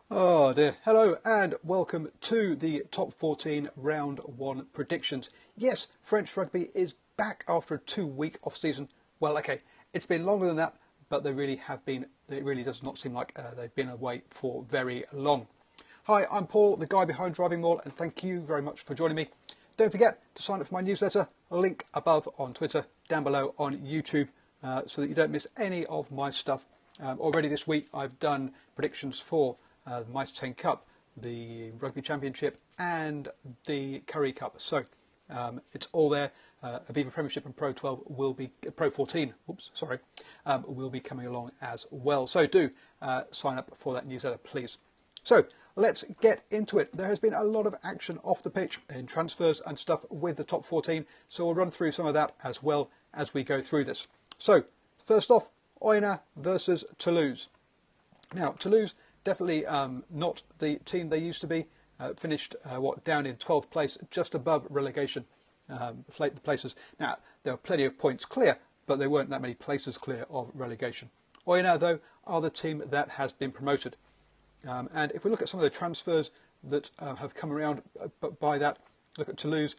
Oh dear. Hello and welcome to the Top 14 Round 1 predictions. Yes, French rugby is back after a 2-week off season. Well, okay, it's been longer than that, but it really does not seem like they've been away for very long. Hi, I'm Paul, the guy behind DrivingMaul, and thank you very much for joining me. Don't forget to sign up for my newsletter, link above on Twitter, down below on YouTube, so that you don't miss any of my stuff. Already this week I've done predictions for the Meister Cup, the Rugby Championship and the Currie Cup. So it's all there. Aviva Premiership and Pro 12 will be Pro 14. Will be coming along as well. So do sign up for that newsletter, please. So let's get into it. There has been a lot of action off the pitch in transfers and stuff with the top 14. So we'll run through some of that as well as we go through this. So first off, Oyonnax versus Toulouse. Now Toulouse, definitely not the team they used to be. Finished down in 12th place, just above relegation places. Now there were plenty of points clear, but there weren't that many places clear of relegation. Oyonnax, though, are the team that has been promoted. And if we look at some of the transfers that have come around by that, look at Toulouse.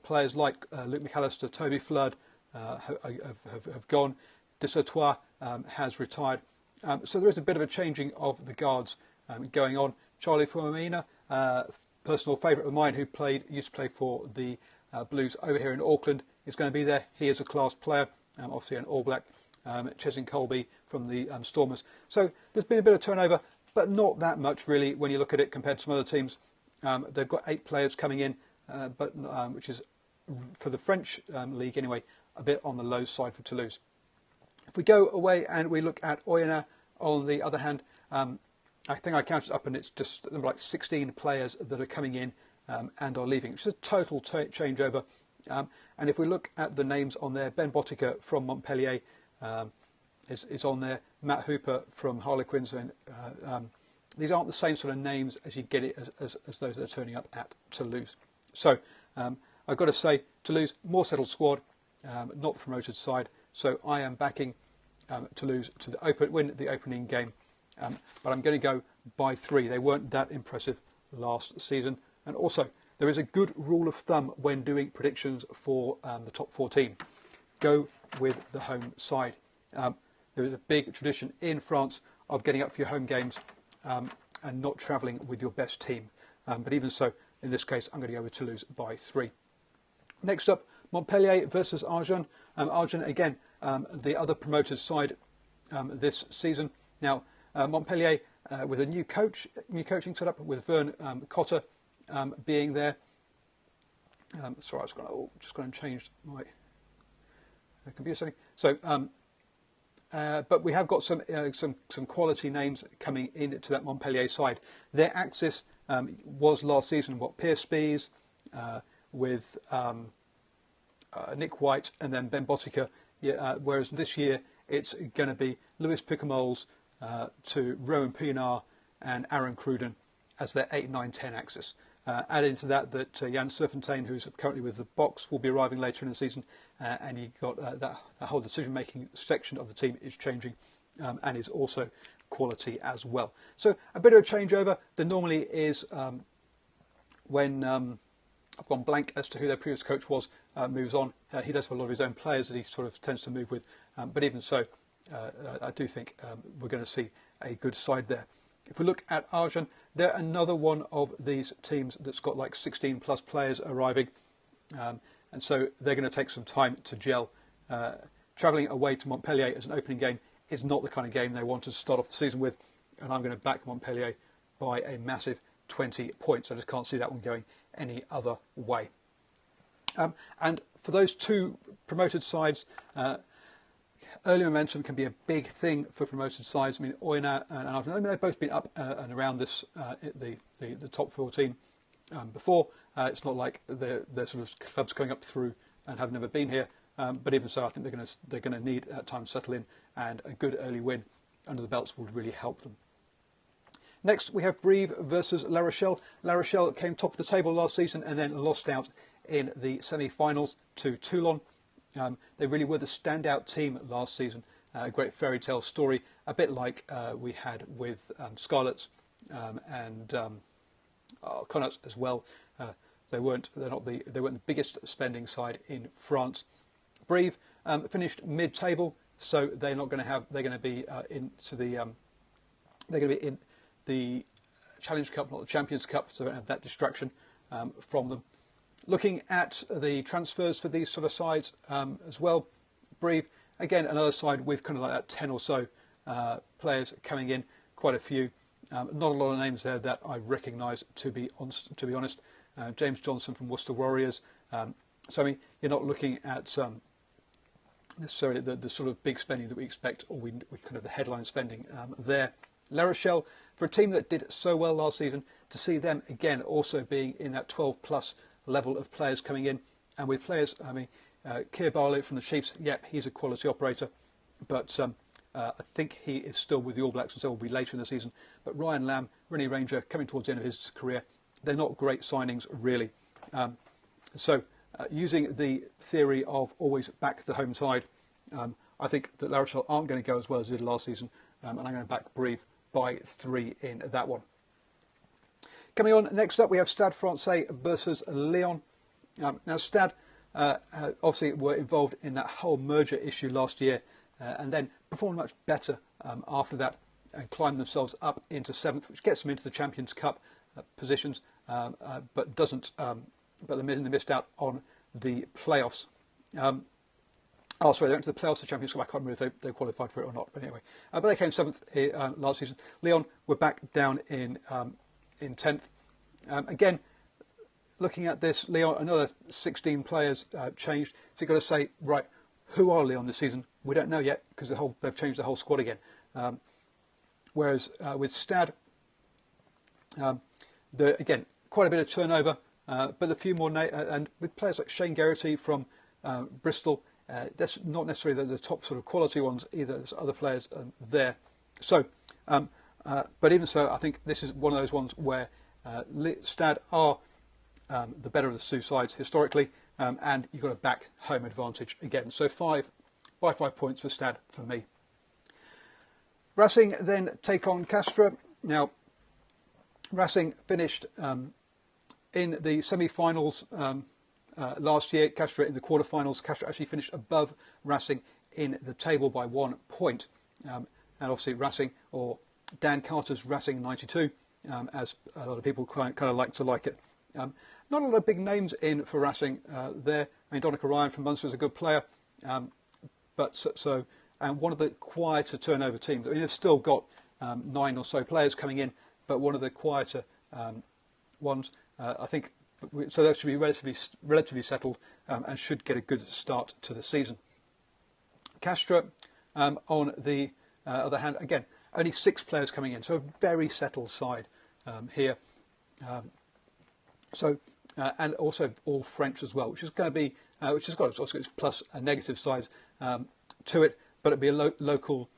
Players like Luke McAllister, Toby Flood have gone. Desauttois has retired. So there is a bit of a changing of the guards going on. Charlie Fuamina, personal favourite of mine, who used to play for the Blues over here in Auckland, is going to be there. He is a class player, obviously an All Black. Cheslin Colby from the Stormers. So there's been a bit of turnover, but not that much really when you look at it compared to some other teams. They've got 8 players coming in, which is, for the French league anyway, a bit on the low side for Toulouse. If we go away and we look at Oyonnax, on the other hand, I think I counted up and it's just like 16 players that are coming in and are leaving, which is a total changeover. And if we look at the names on there, Ben Botica from Montpellier is on there, Matt Hooper from Harlequins, and these aren't the same sort of names as you get it as those that are turning up at Toulouse. So I've got to say, Toulouse, more settled squad, not the promoted side. So I am backing Toulouse to win the opening game, but I'm going to go by 3. They weren't that impressive last season, and also there is a good rule of thumb when doing predictions for the top 14. Go with the home side. There is a big tradition in France of getting up for your home games and not travelling with your best team. But even so, in this case, I'm going to go with Toulouse by 3. Next up, Montpellier versus Agen. Agen, again, the other promoted side this season. Now, Montpellier with a new coaching setup with Vern Cotter being there. Sorry, I was just going to change my computer setting. So, but we have got some quality names coming into that Montpellier side. Their axis was last season Pierre Spies with Nick White and then Ben Botica, whereas this year it's going to be Louis Picamoles to Rowan Pienaar and Aaron Cruden as their 8, 9, 10 axis. Add into that Jan Serfontein, who's currently with the Box, will be arriving later in the season, and you got that whole decision-making section of the team is changing, and is also quality as well. So a bit of a changeover. There normally is when I've gone blank as to who their previous coach was, moves on. He does have a lot of his own players that he sort of tends to move with, but even so, I do think we're going to see a good side there. If we look at Agen, they're another one of these teams that's got like 16 plus players arriving, and so they're going to take some time to gel. Travelling away to Montpellier as an opening game is not the kind of game they want to start off the season with, and I'm going to back Montpellier by a massive 20 points. I just can't see that one going any other way. And for those 2 promoted sides, early momentum can be a big thing for promoted sides. I mean, Oyonnax and Agen, they've both been up and around this the top 14 before. It's not like they're sort of clubs going up through and have never been here. But even so, I think they're going to need that time to settle in, and a good early win under the belts would really help them. Next, we have Brive versus La Rochelle. La Rochelle came top of the table last season and then lost out in the semi-finals to Toulon. They really were the standout team last season. A great fairy tale story, a bit like we had with Scarlets and Connacht as well. They weren't the biggest spending side in France. Brive finished mid-table, so they're going to be in the Challenge Cup, not the Champions Cup, so they don't have that distraction from them. Looking at the transfers for these sort of sides as well, Brive, again, another side with kind of like that 10 or so players coming in, quite a few. Not a lot of names there that I recognise, to be honest. James Johnson from Worcester Warriors. So I mean, you're not looking at necessarily the sort of big spending that we expect, or we kind of the headline spending there. La Rochelle, for a team that did so well last season, to see them again also being in that 12 plus level of players coming in, and with players, I mean, Keir Barlow from the Chiefs, yep, he's a quality operator, but I think he is still with the All Blacks, and so will be later in the season. But Ryan Lamb, Rennie Ranger, coming towards the end of his career, they're not great signings really. So using the theory of always back the home side, I think that La Rochelle aren't going to go as well as they did last season, and I'm going to back Brive by 3 in that one. Coming on, next up we have Stade Francais versus Lyon. Now Stade obviously were involved in that whole merger issue last year, and then performed much better after that, and climbed themselves up into 7th, which gets them into the Champions Cup positions, but they missed out on the playoffs. Oh, sorry, they went to the playoffs, the Champions Cup. I can't remember if they qualified for it or not. But anyway, but they came 7th last season. Lyon were back down in 10th. Again, looking at this, Lyon, another 16 players changed. So you've got to say, right, who are Lyon this season? We don't know yet, because they've changed the whole squad again. Whereas with Stade, again, quite a bit of turnover, but a few more, and with players like Shane Geraghty from Bristol, that's not necessarily the top sort of quality ones either. There's other players there. So, but even so, I think this is one of those ones where Stade are the better of the two sides historically, and you've got a back home advantage again. So 5 points for Stade for me. Racing then take on Castres. Now, Racing finished in the semi-finals last year. Castres in the quarter-finals. Castres actually finished above Racing in the table by 1 point. And obviously Racing, or Dan Carter's Racing 92, as a lot of people kind of like to like it. Not a lot of big names in for Racing there. I mean, Donica Ryan from Munster is a good player, and one of the quieter turnover teams. I mean, they've still got 9 or so players coming in, but one of the quieter ones, I think. So that should be relatively settled, and should get a good start to the season. Castres, on the other hand, again, only 6 players coming in, so a very settled side here. And also all French as well, which is going to be, which has got also its plus and negative sides to it, but it'll be local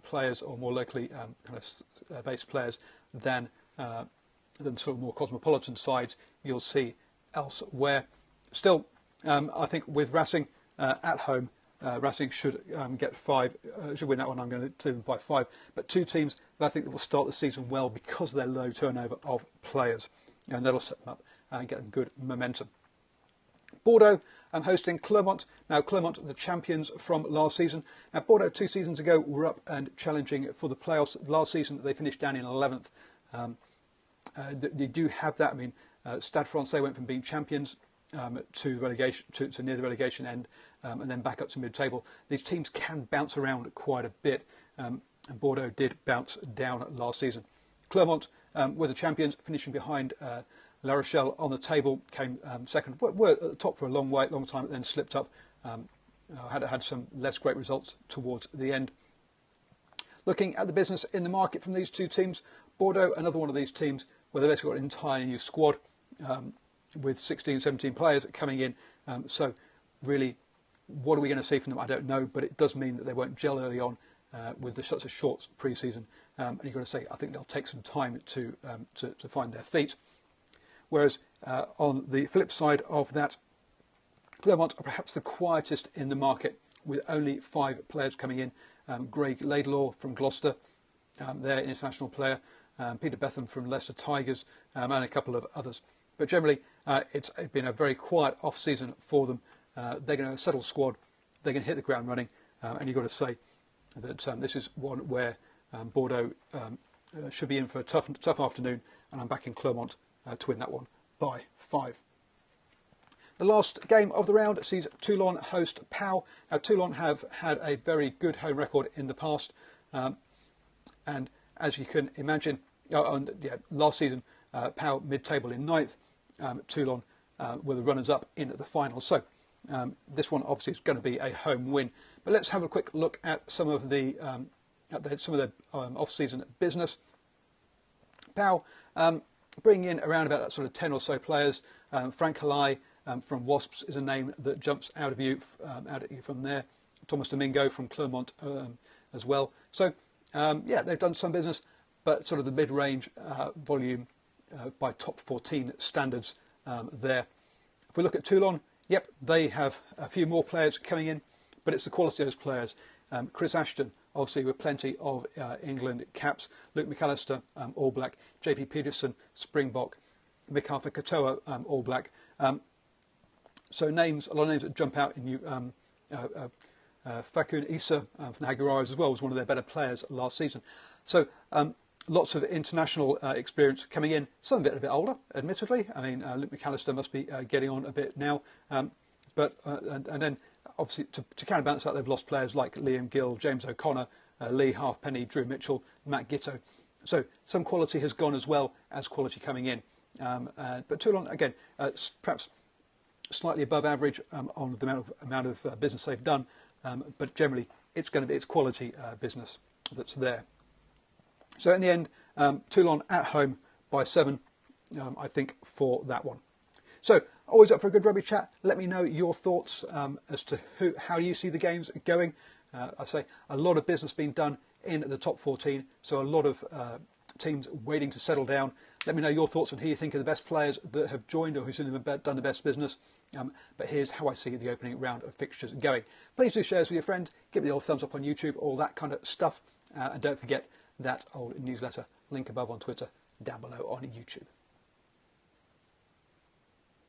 players, or more locally kind of based players than sort of more cosmopolitan sides you'll see elsewhere. Still, I think with Racing at home, Racing should get 5, should win that one. I'm going to them by 5. But 2 teams that I think that will start the season well because of their low turnover of players, and that'll set them up and get them good momentum. Bordeaux hosting Clermont. Now, Clermont, the champions from last season. Now, Bordeaux 2 seasons ago were up and challenging for the playoffs. Last season, they finished down in 11th. They do have that. I mean, Stade Francais went from being champions to relegation, to near the relegation end, and then back up to mid-table. These teams can bounce around quite a bit, and Bordeaux did bounce down last season. Clermont were the champions, finishing behind La Rochelle on the table, came second. Were at the top for a long time, but then slipped up. Had some less great results towards the end. Looking at the business in the market from these 2 teams, Bordeaux, another one of these teams where they've basically got an entirely new squad with 16, 17 players coming in. So really, what are we going to see from them? I don't know, but it does mean that they won't gel early on with such a short pre-season. And you've got to say, I think they'll take some time to find their feet. Whereas on the flip side of that, Clermont are perhaps the quietest in the market, with only 5 players coming in. Greg Laidlaw from Gloucester, their international player, Peter Betham from Leicester Tigers, and a couple of others. But generally, it's been a very quiet off-season for them. They're going to settle squad, they're going to hit the ground running, and you've got to say that this is one where Bordeaux should be in for a tough afternoon, and I'm back in Clermont to win that one by 5. The last game of the round sees Toulon host Pau. Now, Toulon have had a very good home record in the past, and as you can imagine, last season Pau mid-table in 9th, Toulon were the runners-up in the final. So this one obviously is going to be a home win. But let's have a quick look at some of the off-season business. Pau bringing in around about that sort of 10 or so players. Francais from Wasps is a name that jumps out at you from there. Thomas Domingo from Clermont as well. So they've done some business, but sort of the mid-range volume by top 14 standards there. If we look at Toulon, yep, they have a few more players coming in, but it's the quality of those players. Chris Ashton, obviously with plenty of England caps. Luke McAllister, All Black. JP Peterson, Springbok. Mick Katoa, All Black. So a lot of names that jump out in you. Fakun Issa from the Haguaras as well was one of their better players last season. So lots of international experience coming in. Some of it a bit older, admittedly. I mean, Luke McAllister must be getting on a bit now. But then obviously to counterbalance that, they've lost players like Liam Gill, James O'Connor, Lee Halfpenny, Drew Mitchell, Matt Gitto. So some quality has gone as well as quality coming in. But Toulon, again, perhaps slightly above average on the amount of business they've done. But generally, it's quality business that's there. So in the end, Toulon at home by 7, I think, for that one. So always up for a good rugby chat. Let me know your thoughts as to how you see the games going. I say a lot of business being done in the top 14, so a lot of teams waiting to settle down. Let me know your thoughts on who you think are the best players that have joined or who's done the best business. But here's how I see the opening round of fixtures going. Please do share this with your friends. Give me the old thumbs up on YouTube, all that kind of stuff. And don't forget that old newsletter. Link above on Twitter, down below on YouTube.